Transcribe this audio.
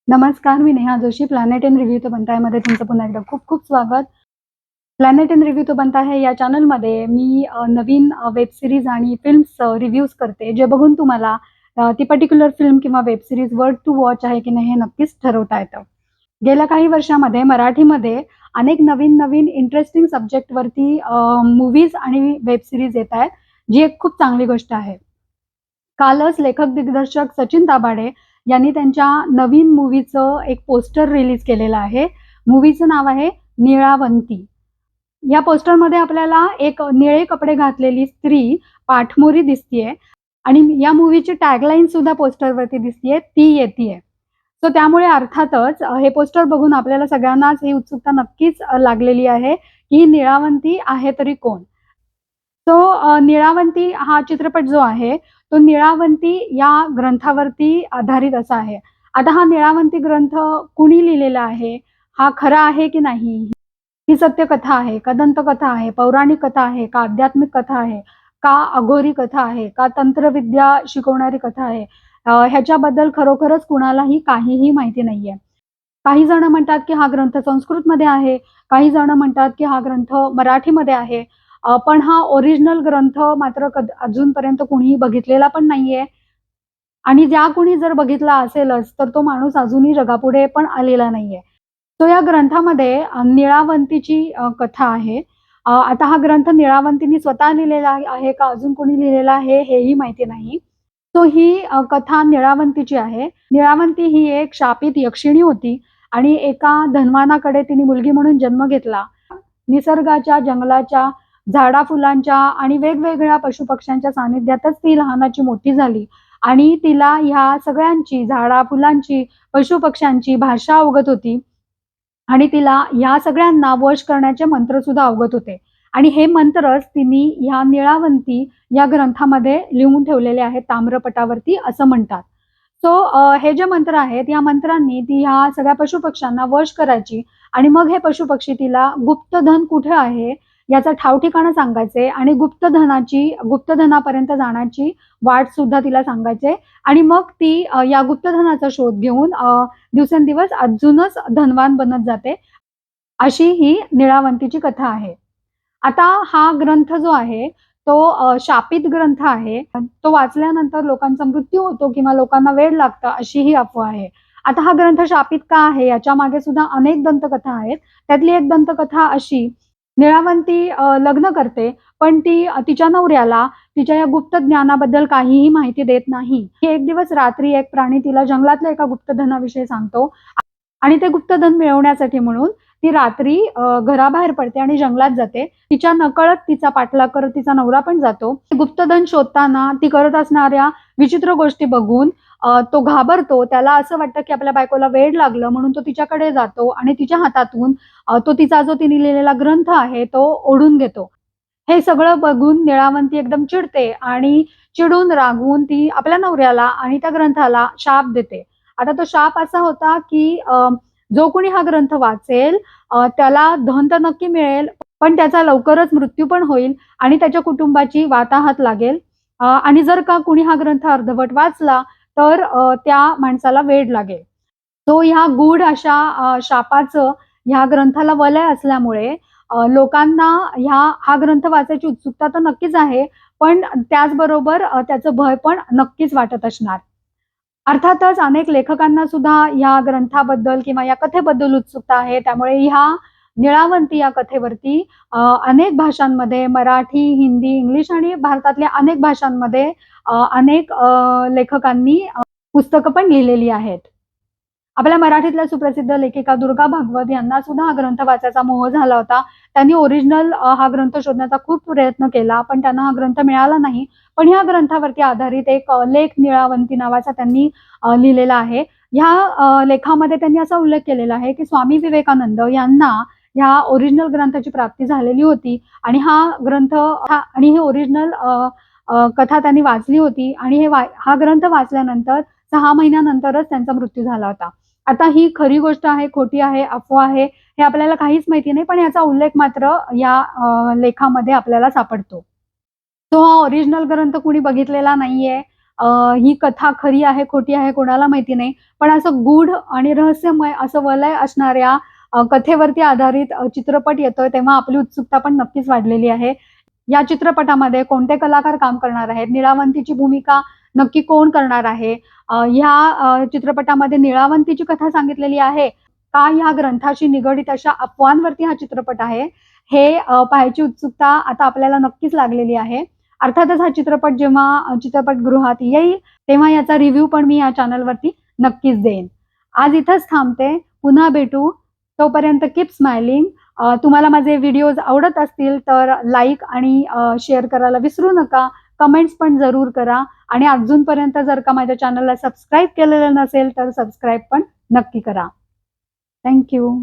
नमस्कार, मी Neha Joshi. Planet in review तो बनता मध्ये तुमचं पुन्हा एकदा खूप खूप स्वागत. प्लॅनेट इन रिव्ह्यू तो बनता है या चॅनलमध्ये मी नवीन वेब सिरीज आणि फिल्म्स रिव्ह्यूज करते, जे बघून तुम्हाला ती पर्टिक्युलर फिल्म किंवा web series worth to watch आहे की नाही हे नक्कीच ठरवता येतं. गेल्या काही वर्षामध्ये मराठीमध्ये अनेक नवीन नवीन इंटरेस्टिंग सब्जेक्टवरती मूव्हीज आणि वेब सिरीज येत आहेत, जी एक खूप चांगली गोष्ट आहे. कालच लेखक दिग्दर्शक सचिन दाभाडे यांनी त्यांच्या नवीन मूव्हीचं एक पोस्टर रिलीज केलेलं आहे. मूव्हीचं नाव आहे निळावंती. या पोस्टरमध्ये आपल्याला एक निळे कपडे घातलेली स्त्री पाठमोरी दिसतीये आणि या मूव्हीची टॅगलाईन सुद्धा पोस्टरवरती दिसतीये, ती येतीये. सो त्यामुळे अर्थातच हे पोस्टर बघून आपल्याला सगळ्यांनाच ही उत्सुकता नक्कीच लागलेली आहे की ही निळावंती आहे तरी कोण. सो निळावंती हा चित्रपट जो आहे तो निळावंती या ग्रंथावरती आधारित असा आहे. आता हा निळावंती ग्रंथ कुणी लिहिलेला आहे, हा खरा आहे की नाही, ही सत्य कथा आहे का दंतकथा आहे, पौराणिक कथा आहे का आध्यात्मिक कथा आहे का अघोरी कथा आहे का तंत्रविद्या शिकवणारी कथा आहे, ह्याच्याबद्दल खरोखरच कुणालाही काहीही माहिती नाहीये. काही जण म्हणतात की हा ग्रंथ संस्कृतमध्ये आहे, काही जण म्हणतात की हा ग्रंथ मराठीमध्ये आहे. पण हा ओरिजिनल ग्रंथ मात्र अजूनपर्यंत कुणीही बघितलेला पण नाहीये आणि ज्या कुणी जर बघितला असेलच तर तो माणूस अजूनही जगापुढे पण आलेला नाहीये. तो या ग्रंथामध्ये निळावंतीची कथा आहे. आता हा ग्रंथ निळावंतीने स्वतः लिहिलेला आहे का अजून कोणी लिहिलेला आहे हेही माहिती नाही. तो ही कथा निळावंतीची आहे. निळावंती ही एक शापित यक्षिणी होती आणि एका धनवानाकडे तिने मुलगी म्हणून जन्म घेतला. निसर्गाच्या, जंगलाच्या, झाडा-फुलांच्या आणि वेगवेगळ्या पशुपक्ष्यांच्या सानिध्यातच ती लहानाची मोठी झाली आणि तिला ह्या सगळ्यांची, झाडा-फुलांची, पशुपक्ष्यांची भाषा अवगत होती आणि तिला ह्या सगळ्यांना वश करण्याचे मंत्र सुद्धा अवगत होते आणि हे मंत्रच तिने ह्या निळावंती या ग्रंथामध्ये लिहून ठेवलेले आहेत ताम्रपटावरती असं म्हणतात. सो हे जे मंत्र आहेत या मंत्रांनी ती ह्या सगळ्या पशुपक्ष्यांना वश करायची आणि मग हे पशुपक्षी तिला गुप्तधन कुठे आहे याचा ठाव ठिकाणा सांगायचे आणि गुप्तधनापर्यंत जाण्याची वाट सुद्धा तिला सांगायचे आणि मग ती या गुप्तधनाचा शोध घेऊन दिवसेंदिवस अजूनच धनवान बनत जाते. अशी ही निळावंतीची कथा आहे. आता हा ग्रंथ जो आहे तो शापित ग्रंथ आहे. तो वाचल्यानंतर लोकांचा मृत्यू होतो किंवा लोकांना वेड लागतं अशी ही अफवा आहे. आता हा ग्रंथ शापित का आहे याच्या मागे सुद्धा अनेक दंतकथा आहेत. त्यातली एक दंतकथा अशी, निळावंती लग्न करते पण ती तिच्या नवऱ्याला तिच्या या गुप्त ज्ञानाबद्दल काहीही माहिती देत नाही. एक दिवस रात्री एक प्राणी तिला जंगलातल्या एका गुप्तधनाविषयी सांगतो आणि ते गुप्तधन मिळवण्यासाठी म्हणून ती रात्री घराबाहेर पडते आणि जंगलात जाते. तिच्या नकळत तिचा पाठलाग करत तिचा नवरा पण जातो. गुप्तधन शोधताना ती करत असणाऱ्या विचित्र गोष्टी बघून तो घाबरतो. त्याला असं वाटतं की आपल्या बायकोला वेड लागलं म्हणून तो तिच्याकडे जातो आणि तिच्या हातातून तो तिचा जो तिने लिहिलेला ग्रंथ आहे तो ओढून घेतो. हे सगळं बघून निळावंती एकदम चिडते आणि चिडून रागवून ती आपल्या नवऱ्याला आणि त्या ग्रंथाला शाप देते. आता तो शाप असा होता की जो कोणी हा ग्रंथ वाचेल त्याला धन तर नक्की मिळेल पण त्याचा लवकरच मृत्यू पण होईल आणि त्याच्या कुटुंबाची वाताहत लागेल आणि जर का कुणी हा ग्रंथ अर्धवट वाचला तर त्या माणसाला वेड लागेल. तो ह्या गूढ अशा शापाचं ह्या ग्रंथाला वलय असल्यामुळे लोकांना हा ग्रंथ वाचायची उत्सुकता तर नक्कीच आहे पण त्याचबरोबर त्याचं भय पण नक्कीच वाटत असणार. अर्थातच अनेक लेखकांना सुद्धा या ग्रंथाबद्दल किंवा या कथेबद्दल उत्सुकता आहे. त्यामुळे ह्या निळावंती या कथेवरती अनेक भाषांमध्ये मराठी, हिंदी, इंग्लिश आणि भारतातल्या अनेक भाषांमध्ये अनेक लेखकांनी पुस्तकं पण लिहिलेली आहेत. आपल्या मराठीतल्या सुप्रसिद्ध लेखिका दुर्गा भागवत यांना सुद्धा हा ग्रंथ वाचायचा मोह झाला होता. त्यांनी ओरिजिनल हा ग्रंथ शोधण्याचा खूप प्रयत्न केला पण त्यांना हा ग्रंथ मिळाला नाही. पण ह्या ग्रंथावरती आधारित एक लेख निळावंती नावाचा त्यांनी लिहिलेला आहे. ह्या लेखामध्ये त्यांनी असा उल्लेख केलेला आहे की स्वामी विवेकानंद यांना ह्या ओरिजिनल ग्रंथाची प्राप्ती झालेली होती आणि हा ग्रंथ आणि हे ओरिजिनल कथा त्यांनी वाचली होती आणि हा ग्रंथ वाचल्यानंतर 6 महिन्यानंतरच त्यांचा मृत्यू झाला होता. आता ही खरी गोष्ट आहे, खोटी आहे, अफवा आहे हे आपल्याला काहीच माहिती नाही पण याचा उल्लेख मात्र या लेखामध्ये आपल्याला सापडतो. तो हा ओरिजिनल ग्रंथ कुणी बघितलेला नाहीये ही कथा खरी आहे खोटी आहे कोणाला माहिती नाही, पण असं गूढ आणि रहस्यमय असं वलय असणाऱ्या कथेवरती आधारित चित्रपट येतोय, तेव्हा आपली उत्सुकता पण नक्कीच वाढलेली आहे. या चित्रपटामध्ये कोणते कलाकार काम करणार आहेत, निळावंतीची भूमिका नक्की कोण करणार आहे, ह्या चित्रपटामध्ये निळावंतीची कथा सांगितलेली आहे का, या ग्रंथाशी निगडित अशा अफवांवरती हा चित्रपट आहे, हे पाहायची उत्सुकता आता आपल्याला नक्कीच लागलेली आहे. अर्थातच हा चित्रपट जेव्हा चित्रपटगृहात येईल तेव्हा याचा रिव्ह्यू पण मी या चॅनलवरती नक्कीच देईन. आज इथंच थांबते. पुन्हा भेटू. तोपर्यंत कीप स्माइलिंग. तुम्हाला माझे व्हिडिओज आवडत असतील तर लाईक आणि शेअर करायला विसरू नका. कमेंट्स पण जरूर करा आणि अजूनपर्यंत जर का माझ्या चॅनलला सबस्क्राईब केलेलं नसेल तर सबस्क्राईब पण नक्की करा. Thank you.